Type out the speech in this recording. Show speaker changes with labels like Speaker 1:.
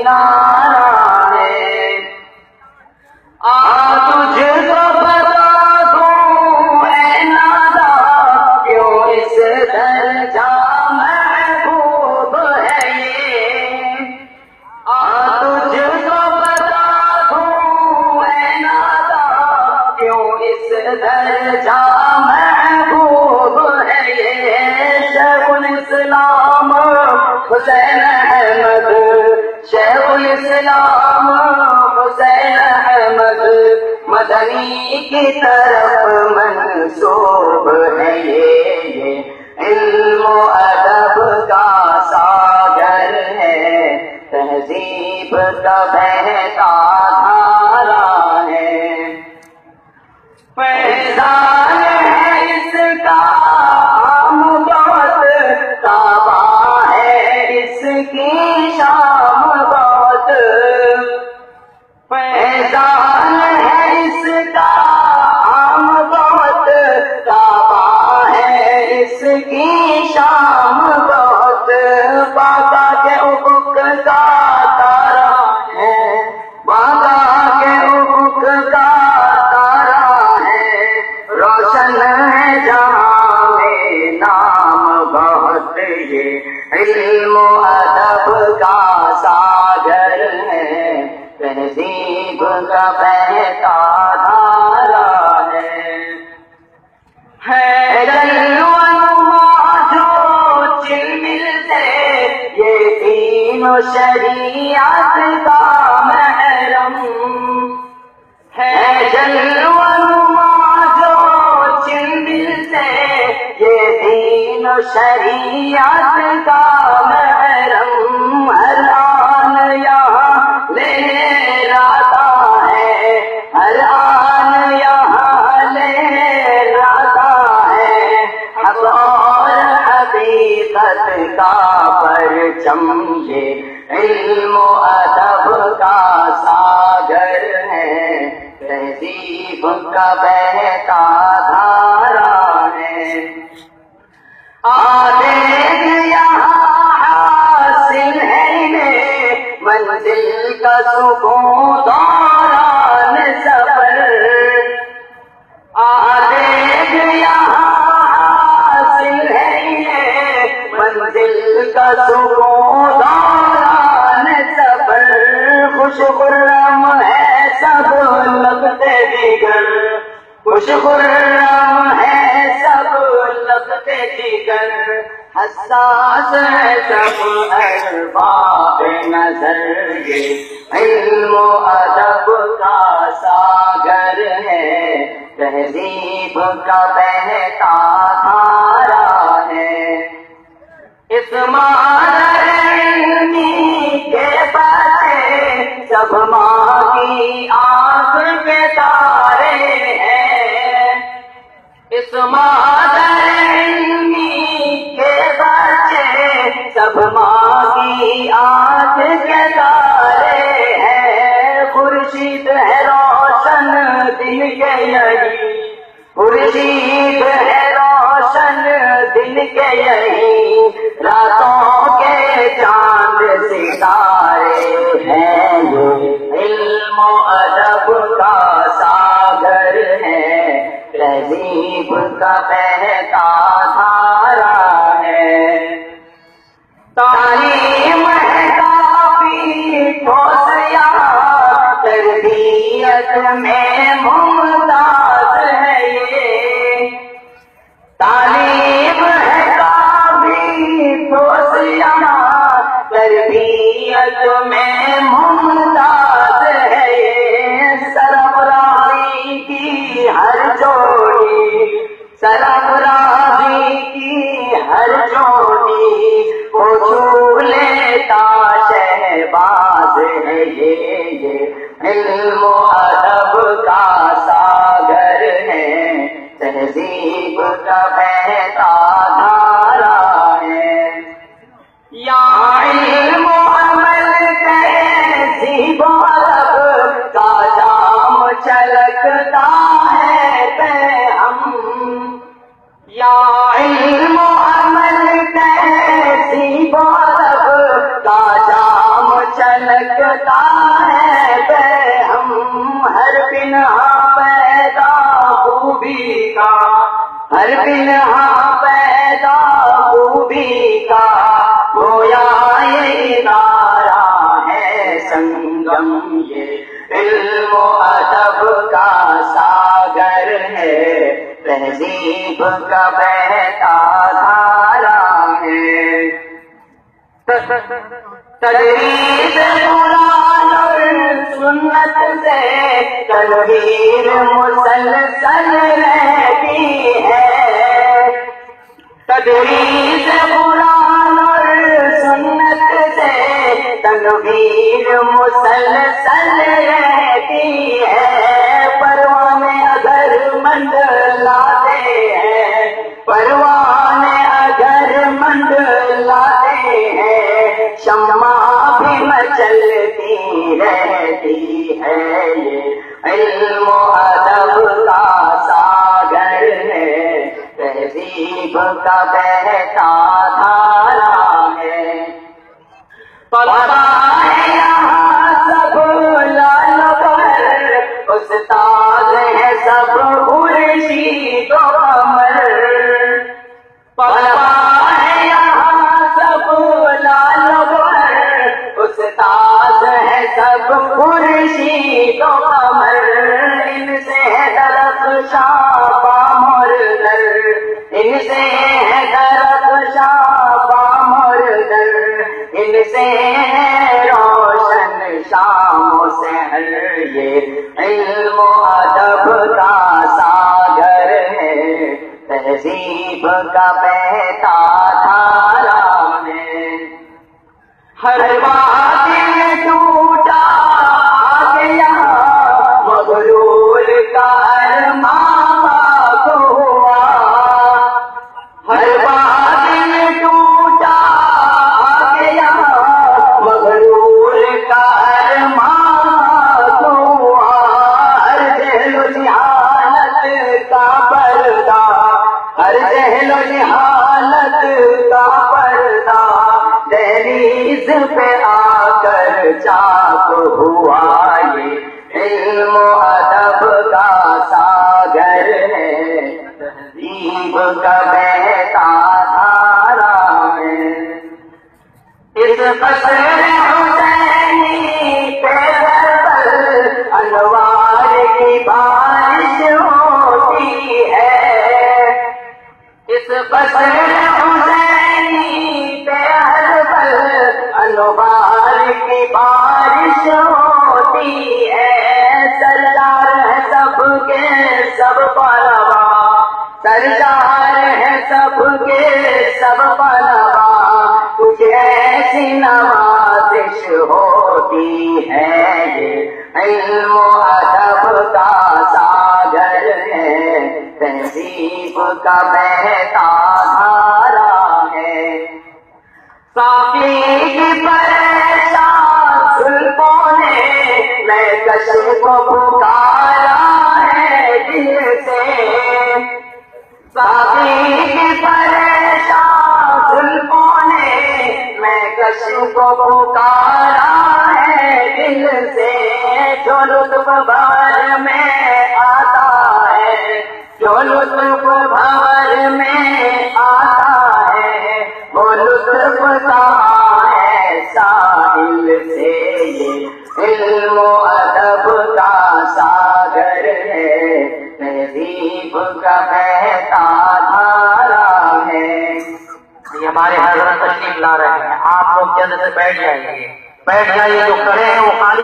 Speaker 1: کنارہ ہے۔ تجھ کو بتا دوں اے نادا کیوں اس درجہ محبوب ہے یہ۔ تجھ کو بتا دوں اے نادا کیوں اس درجہ محبوب ہے یہ۔ شیخ الاسلام حسین احمد، شیخ الاسلام حسین احمد مدنی کی طرف منسوب ہے یہ۔ علم و ادب کا ساگر ہے، تہذیب کا بہتا دھارا ہے۔ فیضان ہے اس کا عام بہت تابع ہے اس کی شام بہت۔ فیضان ہے اس کا عام بہت تابع ہے اس کی شام بہت۔ باغا کے افق کا تارا ہے، باغا کے افق کا تارا ہے، روشن ہے جہاں میں نام بہت یہ۔ علم و ادب کا ساگر ہے، تہذیب کا بہتا دھارا ہے۔ جلوہ نما جو چل سے یہ دین و شریعت کا محرم ہے۔ جلوہ نما جو چل سے یہ دین و شریعت کا محرم، ہر آن یہاں لہراتا ہے، ہر آن یہاں لہراتا ہے، حق اور حقیقت کا پرچم یہ۔ علم و ادب کا ساگر ہے، تہذیب کا بہتا دھارا ہے۔ دیکھ یہاں حاصل ہے انہیں منزل کا سکون دوران سفر۔ دیکھ یہاں حاصل ہے انہیں منزل کا سکون دوران سفر۔ خوش خرم ہے سب لگتے دیگر، خوش خرم ہے سب لگتے دیگر، حساس ہے سب ارباب نظر یہ۔ علم و ادب کا ساگر ہے، تہذیب کا بہتا دھارا ہے۔ اس مادر علمی کے بچے سب ماں کی آنکھ کے تارے ہیں۔ اس مادر علمی کے بچے سب ماں کی آنکھ کے تارے ہیں۔ خورشید ہے روشن دن کے یہی، خورشید ہے روشن دن کے یہی، راتوں کے چاند ستارے ہیں یہ۔ علم و ادب کا ساگر ہے، تہذیب کا بہتا دھارا ہے۔ تعلیم ہے کافی ٹھوس یہاں، تربیت میں ممتاز ہے یہ۔ تعلیم ہے کافی ٹھوس یہاں، تربیت میں ممتاز ہے یہ۔ سرفرازی کی ہر جوڑی، سرفرازی کی ہر جوڑی کو چھو لیتا شہباز ہے یہ۔ علم و ادب کا ساگر ہے، تہذیب کا بہتا دھارا ہے۔ یا علم و عمل تہذیب و ادب کا جام چھلکتا ہے پہ ہم۔ یا علم و عمل تہذیب و ادب کا جام چھلکتا چھلکتا ہے ہم ہر پنہا پیدا خوبی کا، ہر پنہا پیدا خوبی کا، گویا یہ ادارہ ہے سنگم، یہ علم و ادب کا ساگر ہے، تہذیب کا بہتا دھارا ہے۔ تدریس قرآن اور سنت سے تنویر مسلسل رہتی ہے، تدریس قرآن اور سنت سے تنویر مسلسل رہتی ہے، پروانے اگر منڈلاتے ہیں، پروانے اگر منڈلاتے ہیں، شمع بھی مچلتی رہتی ہے، یہ علم و ادب کا ساگر ہے، تہذیب کا بہتا دھارا ہے۔ طلبا ہے یہاں سب لال پر، استاد ہے سب خورشید و قمر، طلبا ہے یہاں سب لال پر، استاد ہے سب خورشید و قمر، ان سے ہے درخشاں بام اور در، ان سے ہے درخشاں بام اور در، ان سے ہے روشن شام و سحر، یہ علم و ادب کا ساگر ہے، تہذیب کا بہتا دھارا ہے۔ ہر بات میں ٹوٹا آگے یہاں مغرور کا ارمان کو ہوا، ہر بات میں ٹوٹا آگے یہاں مغرور کا ارمان کو ہوا، ہر جہل و جہالت کا پردہ، ہر جہل و جہالت کا پردہ دہلیز پہ آ کر چاک ہوا، یہ علم و ادب کا ساگر ہے، تہذیب کا بہتا دھارا ہے۔ اس قصر حسینی پہ پر انوار کی بارش ہوتی ہے، اس قصر حسینی پہ انوار کی بارش ہوتی ہے، سرکار ہے سب کے سب پلوا، سرکار ہے سب کے سب پلوا، کچھ ایسی نوازش ہوتی ہے، یہ علم و ادب کا ساگر ہے، تہذیب کا بہتا دھارا ہے۔ ساقی کی پریشان زلفوں نے میں کش کو پکارا ہے دل سے، ساقی کی پریشان زلفوں نے میں کش کو پکارا ہے دل سے، جو لطف بھور میں آتا ہے، جو لطف بھور میں آتا ہے، وہ لطف کہاں ہے ساحل سے، یہ علم و ادب کا ساگر ہے، تہذیب کا بہتا دھارا ہے۔ یہ ہمارے حضرت تشریف لا رہے ہیں، آپ لوگ جلد سے بیٹھ جائیے، بیٹھ جائیے، جو کھڑے ہیں وہ خالی